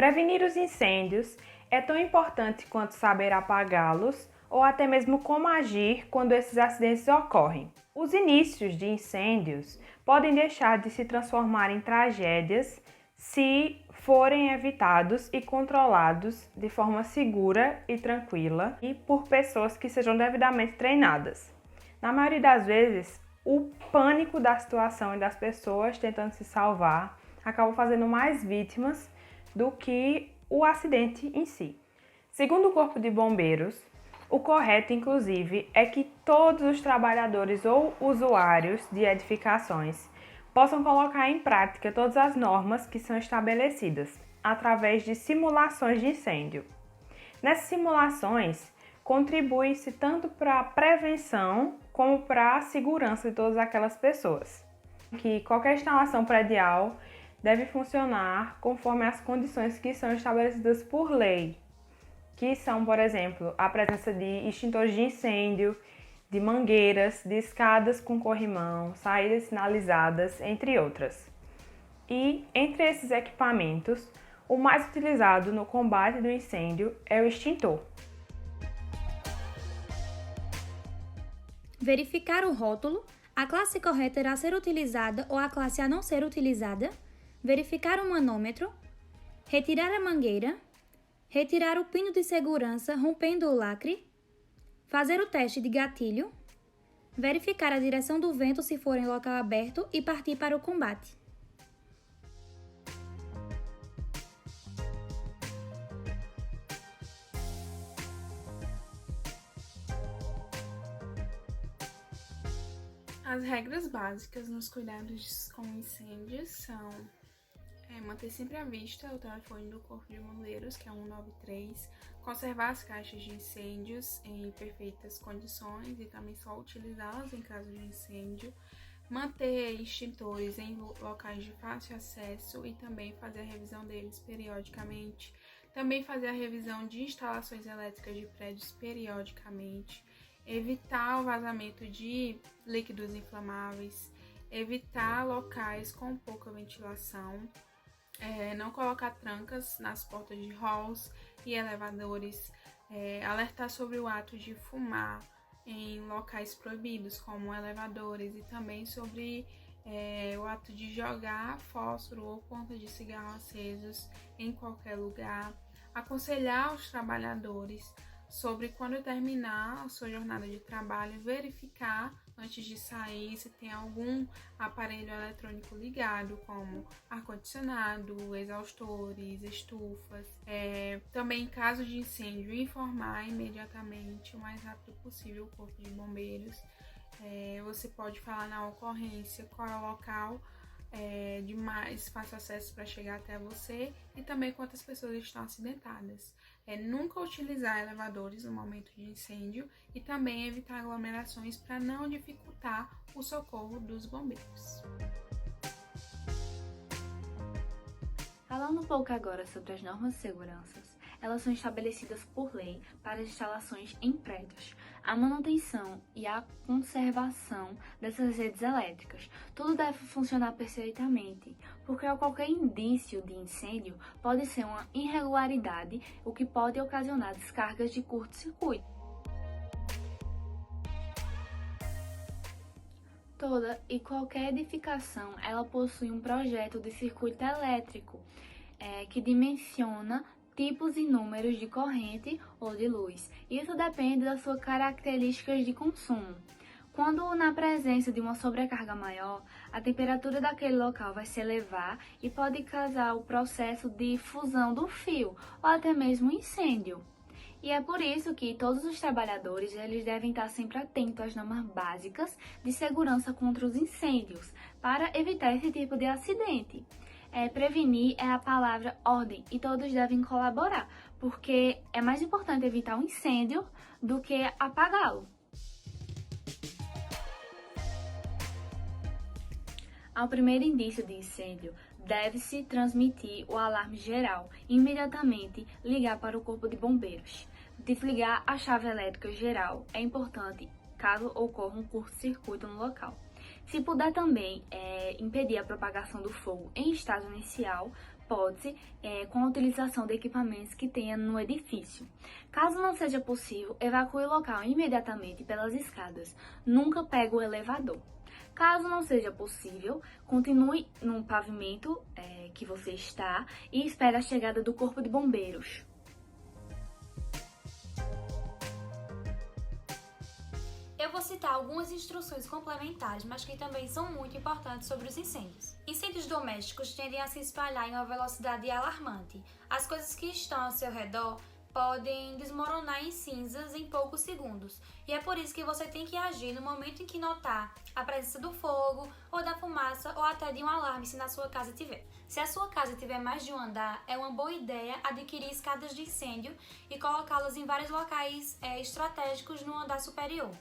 Prevenir os incêndios é tão importante quanto saber apagá-los ou até mesmo como agir quando esses acidentes ocorrem. Os inícios de incêndios podem deixar de se transformar em tragédias se forem evitados e controlados de forma segura e tranquila e por pessoas que sejam devidamente treinadas. Na maioria das vezes, o pânico da situação e das pessoas tentando se salvar acaba fazendo mais vítimas do que o acidente em si. Segundo o Corpo de Bombeiros, o correto, inclusive, é que todos os trabalhadores ou usuários de edificações possam colocar em prática todas as normas que são estabelecidas através de simulações de incêndio. Nessas simulações, contribui-se tanto para a prevenção como para a segurança de todas aquelas pessoas. Que qualquer instalação predial deve funcionar conforme as condições que são estabelecidas por lei, que são, por exemplo, a presença de extintores de incêndio, de mangueiras, de escadas com corrimão, saídas sinalizadas, entre outras. E entre esses equipamentos, o mais utilizado no combate do incêndio é o extintor. Verificar o rótulo, a classe correta irá ser utilizada ou a classe a não ser utilizada. Verificar o manômetro, retirar a mangueira, retirar o pino de segurança rompendo o lacre, fazer o teste de gatilho, verificar a direção do vento se for em local aberto e partir para o combate. As regras básicas nos cuidados com incêndios são manter sempre à vista o telefone do Corpo de Bombeiros, que é 193, conservar as caixas de incêndios em perfeitas condições e também só utilizá-las em caso de incêndio, manter extintores em locais de fácil acesso e também fazer a revisão deles periodicamente, também fazer a revisão de instalações elétricas de prédios periodicamente, evitar o vazamento de líquidos inflamáveis, evitar locais com pouca ventilação, não colocar trancas nas portas de halls e elevadores, alertar sobre o ato de fumar em locais proibidos, como elevadores, e também sobre o ato de jogar fósforo ou ponta de cigarro acesos em qualquer lugar, aconselhar os trabalhadores sobre quando terminar a sua jornada de trabalho, verificar antes de sair se tem algum aparelho eletrônico ligado, como ar-condicionado, exaustores, estufas. Também, em caso de incêndio, informar imediatamente, o mais rápido possível, o Corpo de Bombeiros. Você pode falar na ocorrência qual é o local de mais fácil acesso para chegar até você e também quantas pessoas estão acidentadas. Nunca utilizar elevadores no momento de incêndio e também evitar aglomerações para não dificultar o socorro dos bombeiros. Falando um pouco agora sobre as normas de segurança, elas são estabelecidas por lei para as instalações em prédios, a manutenção e a conservação dessas redes elétricas. Tudo deve funcionar perfeitamente, porque qualquer indício de incêndio pode ser uma irregularidade, o que pode ocasionar descargas de curto-circuito. Toda e qualquer edificação, ela possui um projeto de circuito elétrico que dimensiona tipos e números de corrente ou de luz. Isso depende das suas características de consumo. Quando na presença de uma sobrecarga maior, a temperatura daquele local vai se elevar e pode causar o processo de fusão do fio ou até mesmo incêndio. E é por isso que todos os trabalhadores eles devem estar sempre atentos às normas básicas de segurança contra os incêndios, para evitar esse tipo de acidente. Prevenir é a palavra ordem e todos devem colaborar, porque é mais importante evitar um incêndio do que apagá-lo. Ao primeiro indício de incêndio, deve-se transmitir o alarme geral e imediatamente ligar para o Corpo de Bombeiros. Desligar a chave elétrica geral é importante caso ocorra um curto-circuito no local. Se puder também impedir a propagação do fogo em estado inicial, hipótese com a utilização de equipamentos que tenha no edifício. Caso não seja possível, evacue o local imediatamente pelas escadas. Nunca pegue o elevador. Caso não seja possível, continue no pavimento que você está e espere a chegada do Corpo de Bombeiros. Eu vou citar algumas instruções complementares, mas que também são muito importantes sobre os incêndios. Incêndios domésticos tendem a se espalhar em uma velocidade alarmante. As coisas que estão ao seu redor podem desmoronar em cinzas em poucos segundos. E é por isso que você tem que agir no momento em que notar a presença do fogo, ou da fumaça, ou até de um alarme se na sua casa tiver. Se a sua casa tiver mais de um andar, é uma boa ideia adquirir escadas de incêndio e colocá-las em vários locais estratégicos no andar superior.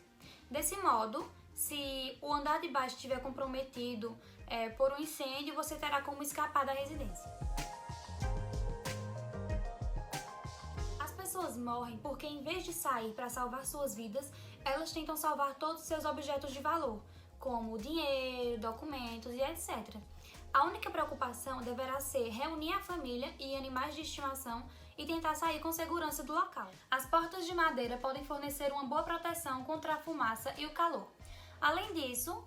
Desse modo, se o andar de baixo estiver comprometido por um incêndio, você terá como escapar da residência. As pessoas morrem porque, em vez de sair para salvar suas vidas, elas tentam salvar todos os seus objetos de valor, como dinheiro, documentos e etc. A única preocupação deverá ser reunir a família e animais de estimação e tentar sair com segurança do local. As portas de madeira podem fornecer uma boa proteção contra a fumaça e o calor. Além disso,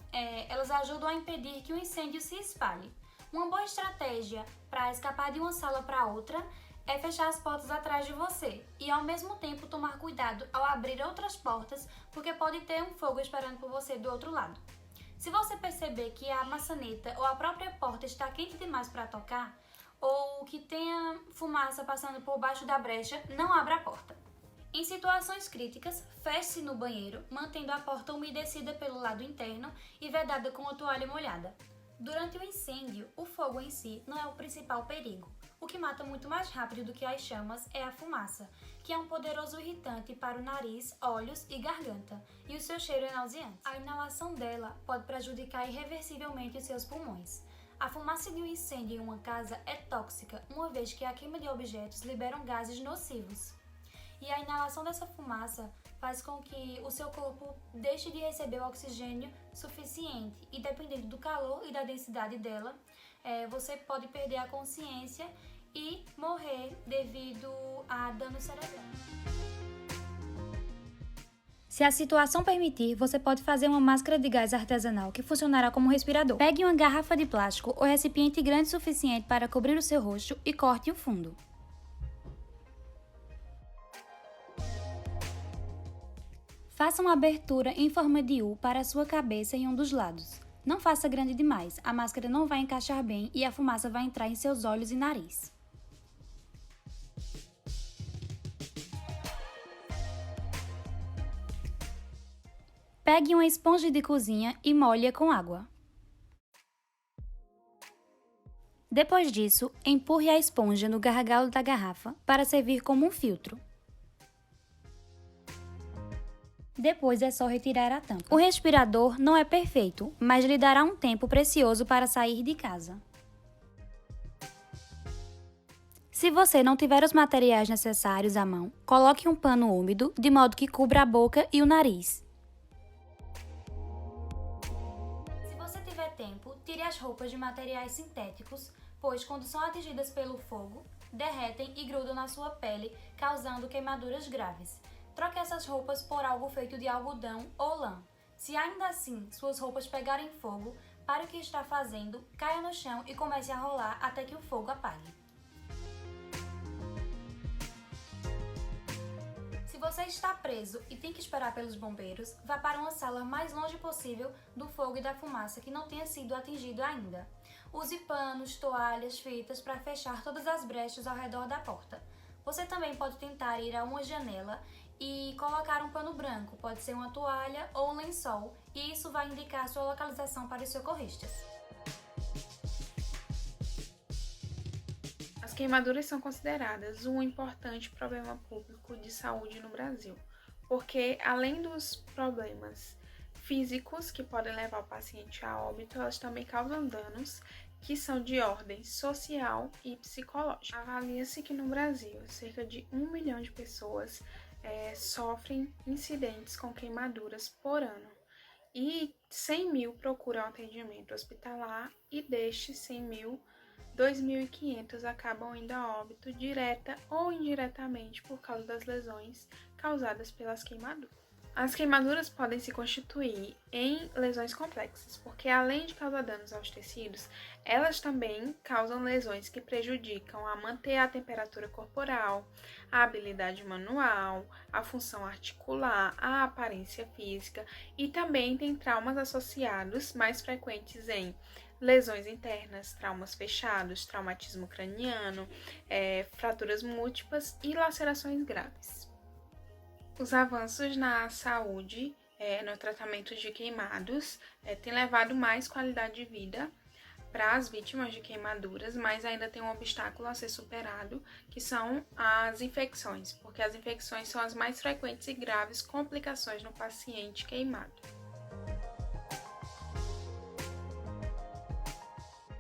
elas ajudam a impedir que o incêndio se espalhe. Uma boa estratégia para escapar de uma sala para outra é fechar as portas atrás de você e, ao mesmo tempo, tomar cuidado ao abrir outras portas, porque pode ter um fogo esperando por você do outro lado. Se você perceber que a maçaneta ou a própria porta está quente demais para tocar, ou que tenha fumaça passando por baixo da brecha, não abra a porta. Em situações críticas, feche-se no banheiro, mantendo a porta umedecida pelo lado interno e vedada com a toalha molhada. Durante o incêndio, o fogo em si não é o principal perigo. O que mata muito mais rápido do que as chamas é a fumaça, que é um poderoso irritante para o nariz, olhos e garganta, e o seu cheiro é nauseante. A inalação dela pode prejudicar irreversivelmente os seus pulmões. A fumaça de um incêndio em uma casa é tóxica, uma vez que a queima de objetos liberam gases nocivos. E a inalação dessa fumaça faz com que o seu corpo deixe de receber o oxigênio suficiente e, dependendo do calor e da densidade dela, você pode perder a consciência e morrer devido a dano cerebral. Se a situação permitir, você pode fazer uma máscara de gás artesanal que funcionará como respirador. Pegue uma garrafa de plástico ou recipiente grande o suficiente para cobrir o seu rosto e corte o fundo. Faça uma abertura em forma de U para a sua cabeça em um dos lados. Não faça grande demais, a máscara não vai encaixar bem e a fumaça vai entrar em seus olhos e nariz. Pegue uma esponja de cozinha e molhe-a com água. Depois disso, empurre a esponja no gargalo da garrafa para servir como um filtro. Depois é só retirar a tampa. O respirador não é perfeito, mas lhe dará um tempo precioso para sair de casa. Se você não tiver os materiais necessários à mão, coloque um pano úmido de modo que cubra a boca e o nariz. Se você tiver tempo, tire as roupas de materiais sintéticos, pois quando são atingidas pelo fogo, derretem e grudam na sua pele, causando queimaduras graves. Troque essas roupas por algo feito de algodão ou lã. Se ainda assim suas roupas pegarem fogo, pare o que está fazendo, caia no chão e comece a rolar até que o fogo apague. Se você está preso e tem que esperar pelos bombeiros, vá para uma sala mais longe possível do fogo e da fumaça que não tenha sido atingido ainda. Use panos, toalhas, fitas para fechar todas as brechas ao redor da porta. Você também pode tentar ir a uma janela e colocar um pano branco, pode ser uma toalha ou um lençol, e isso vai indicar sua localização para os socorristas. As queimaduras são consideradas um importante problema público de saúde no Brasil, porque além dos problemas físicos que podem levar o paciente a óbito, elas também causam danos que são de ordem social e psicológica. Avalia-se que no Brasil, cerca de 1 milhão de pessoas sofrem incidentes com queimaduras por ano e 100 mil procuram atendimento hospitalar e destes 100 mil, 2.500 acabam indo a óbito direta ou indiretamente por causa das lesões causadas pelas queimaduras. As queimaduras podem se constituir em lesões complexas, porque além de causar danos aos tecidos, elas também causam lesões que prejudicam a manter a temperatura corporal, a habilidade manual, a função articular, a aparência física e também tem traumas associados mais frequentes em lesões internas, traumas fechados, traumatismo craniano, fraturas múltiplas e lacerações graves. Os avanços na saúde, no tratamento de queimados, têm levado mais qualidade de vida para as vítimas de queimaduras, mas ainda tem um obstáculo a ser superado, que são as infecções, porque as infecções são as mais frequentes e graves complicações no paciente queimado.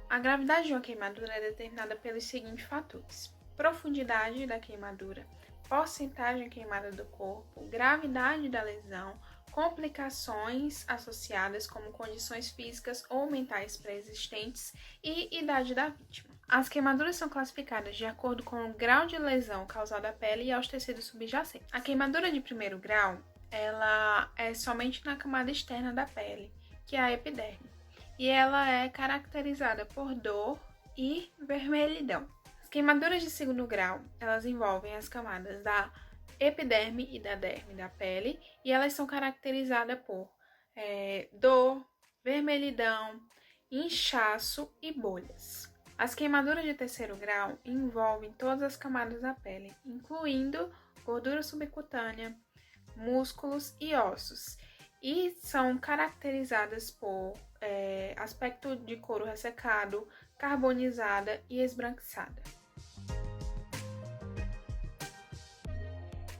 A gravidade de uma queimadura é determinada pelos seguintes fatores: profundidade da queimadura, porcentagem queimada do corpo, gravidade da lesão, complicações associadas como condições físicas ou mentais pré-existentes e idade da vítima. As queimaduras são classificadas de acordo com o grau de lesão causada à pele e aos tecidos subjacentes. A queimadura de primeiro grau, ela é somente na camada externa da pele, que é a epiderme, e ela é caracterizada por dor e vermelhidão. Queimaduras de segundo grau, elas envolvem as camadas da epiderme e da derme da pele e elas são caracterizadas por dor, vermelhidão, inchaço e bolhas. As queimaduras de terceiro grau envolvem todas as camadas da pele, incluindo gordura subcutânea, músculos e ossos, e são caracterizadas por aspecto de couro ressecado, carbonizada e esbranquiçada.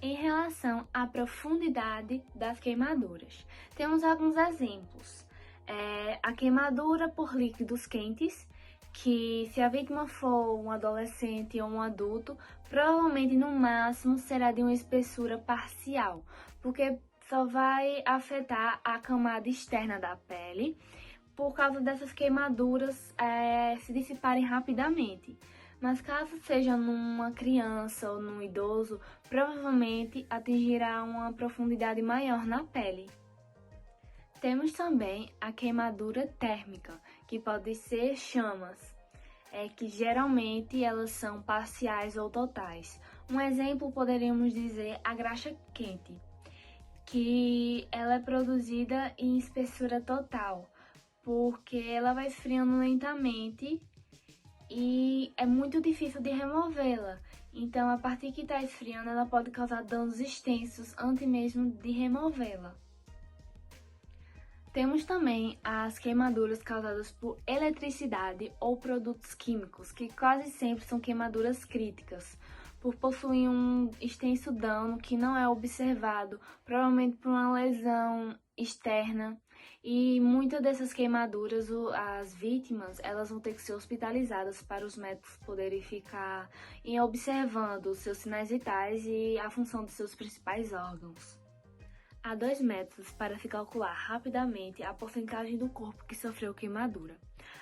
Em relação à profundidade das queimaduras, temos alguns exemplos. A queimadura por líquidos quentes, que se a vítima for um adolescente ou um adulto, provavelmente no máximo será de uma espessura parcial, porque só vai afetar a camada externa da pele, por causa dessas queimaduras se dissiparem rapidamente. Mas caso seja numa criança ou num idoso, provavelmente atingirá uma profundidade maior na pele. Temos também a queimadura térmica, que pode ser chamas, que geralmente elas são parciais ou totais. Um exemplo poderíamos dizer a graxa quente, que ela é produzida em espessura total, porque ela vai esfriando lentamente e é muito difícil de removê-la. Então, a partir que está esfriando, ela pode causar danos extensos antes mesmo de removê-la. Temos também as queimaduras causadas por eletricidade ou produtos químicos, que quase sempre são queimaduras críticas, por possuir um extenso dano que não é observado, provavelmente por uma lesão externa. E muitas dessas queimaduras, as vítimas, elas vão ter que ser hospitalizadas para os médicos poderem ficar observando os seus sinais vitais e a função dos seus principais órgãos. Há 2 métodos para se calcular rapidamente a porcentagem do corpo que sofreu queimadura: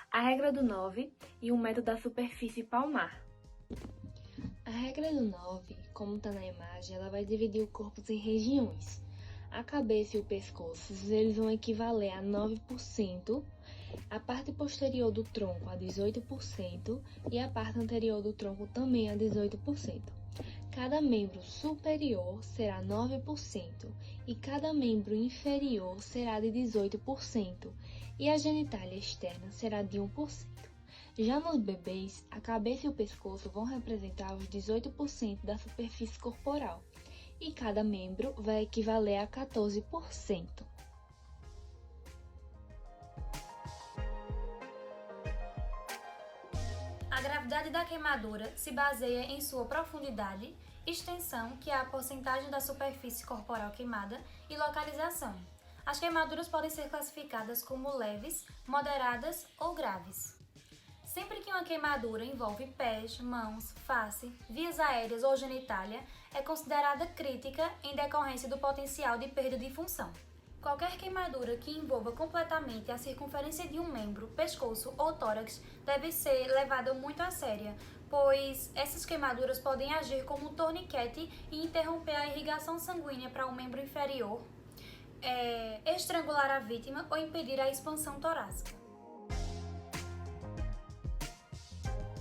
a regra do 9 e o método da superfície palmar. A regra do 9, como está na imagem, ela vai dividir o corpo em regiões. A cabeça e o pescoço, eles vão equivaler a 9%, a parte posterior do tronco a 18% e a parte anterior do tronco também a 18%. Cada membro superior será 9% e cada membro inferior será de 18% e a genitália externa será de 1%. Já nos bebês, a cabeça e o pescoço vão representar os 18% da superfície corporal e cada membro vai equivaler a 14%. A gravidade da queimadura se baseia em sua profundidade, extensão, que é a porcentagem da superfície corporal queimada, e localização. As queimaduras podem ser classificadas como leves, moderadas ou graves. Sempre que uma queimadura envolve pés, mãos, face, vias aéreas ou genitália, é considerada crítica em decorrência do potencial de perda de função. Qualquer queimadura que envolva completamente a circunferência de um membro, pescoço ou tórax deve ser levada muito a sério, pois essas queimaduras podem agir como um torniquete e interromper a irrigação sanguínea para o membro inferior, estrangular a vítima ou impedir a expansão torácica.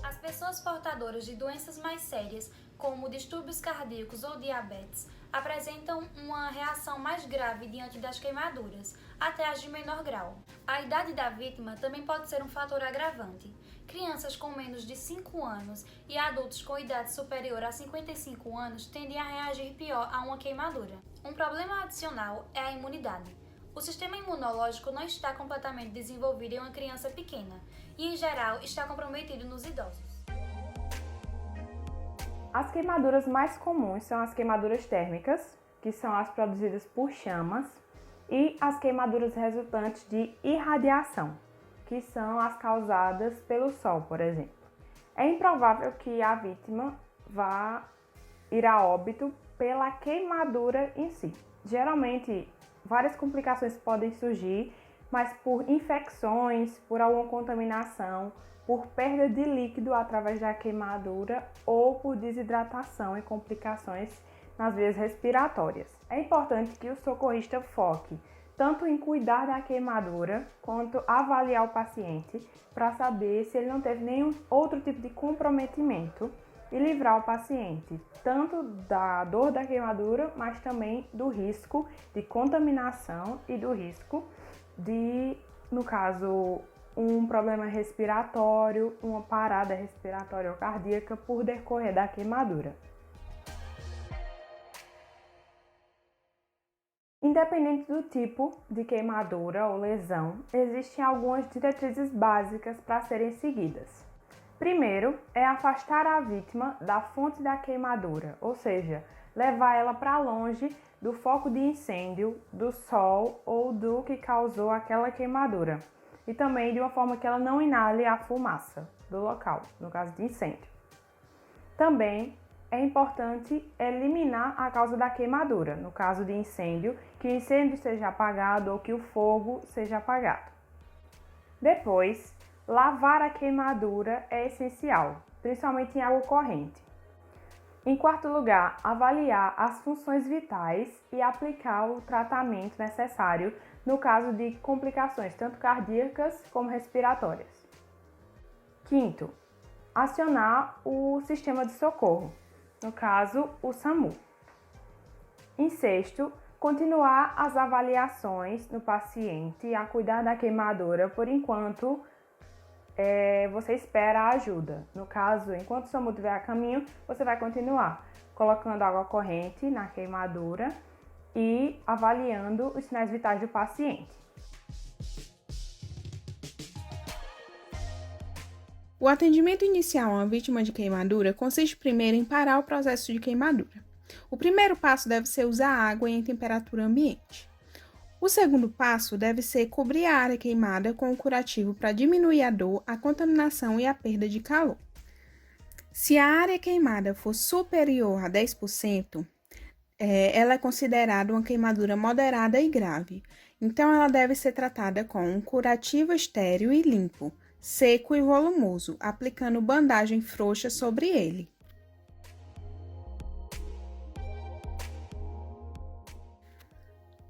As pessoas portadoras de doenças mais sérias, como distúrbios cardíacos ou diabetes, apresentam uma reação mais grave diante das queimaduras, até as de menor grau. A idade da vítima também pode ser um fator agravante. Crianças com menos de 5 anos e adultos com idade superior a 55 anos tendem a reagir pior a uma queimadura. Um problema adicional é a imunidade. O sistema imunológico não está completamente desenvolvido em uma criança pequena e, em geral, está comprometido nos idosos. As queimaduras mais comuns são as queimaduras térmicas, que são as produzidas por chamas, e as queimaduras resultantes de irradiação, que são as causadas pelo sol, por exemplo. É improvável que a vítima vá ir a óbito pela queimadura em si. Geralmente, várias complicações podem surgir, mas por infecções, por alguma contaminação, por perda de líquido através da queimadura ou por desidratação e complicações nas vias respiratórias. É importante que o socorrista foque tanto em cuidar da queimadura quanto avaliar o paciente para saber se ele não teve nenhum outro tipo de comprometimento e livrar o paciente tanto da dor da queimadura, mas também do risco de contaminação e do risco de, no caso, um problema respiratório, uma parada respiratória ou cardíaca por decorrer da queimadura. Independente do tipo de queimadura ou lesão, existem algumas diretrizes básicas para serem seguidas. Primeiro, é afastar a vítima da fonte da queimadura, ou seja, levar ela para longe do foco de incêndio, do sol ou do que causou aquela queimadura. E também de uma forma que ela não inale a fumaça do local, no caso de incêndio. Também é importante eliminar a causa da queimadura, no caso de incêndio, que o incêndio seja apagado ou que o fogo seja apagado. Depois, lavar a queimadura é essencial, principalmente em água corrente. Em quarto lugar, avaliar as funções vitais e aplicar o tratamento necessário no caso de complicações tanto cardíacas como respiratórias. Quinto, acionar o sistema de socorro, no caso, o SAMU. Em sexto, continuar as avaliações no paciente a cuidar da queimadura por enquanto você espera a ajuda. No caso, enquanto o SAMU estiver a caminho, você vai continuar colocando água corrente na queimadura e avaliando os sinais vitais do paciente. O atendimento inicial a uma vítima de queimadura consiste primeiro em parar o processo de queimadura. O primeiro passo deve ser usar água em temperatura ambiente. O segundo passo deve ser cobrir a área queimada com um curativo para diminuir a dor, a contaminação e a perda de calor. Se a área queimada for superior a 10%, ela é considerada uma queimadura moderada e grave. Então, ela deve ser tratada com um curativo estéril e limpo, seco e volumoso, aplicando bandagem frouxa sobre ele.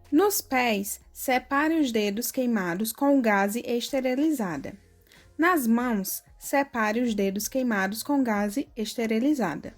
Nos pés, separe os dedos queimados com gaze esterilizada. Nas mãos, separe os dedos queimados com gaze esterilizada.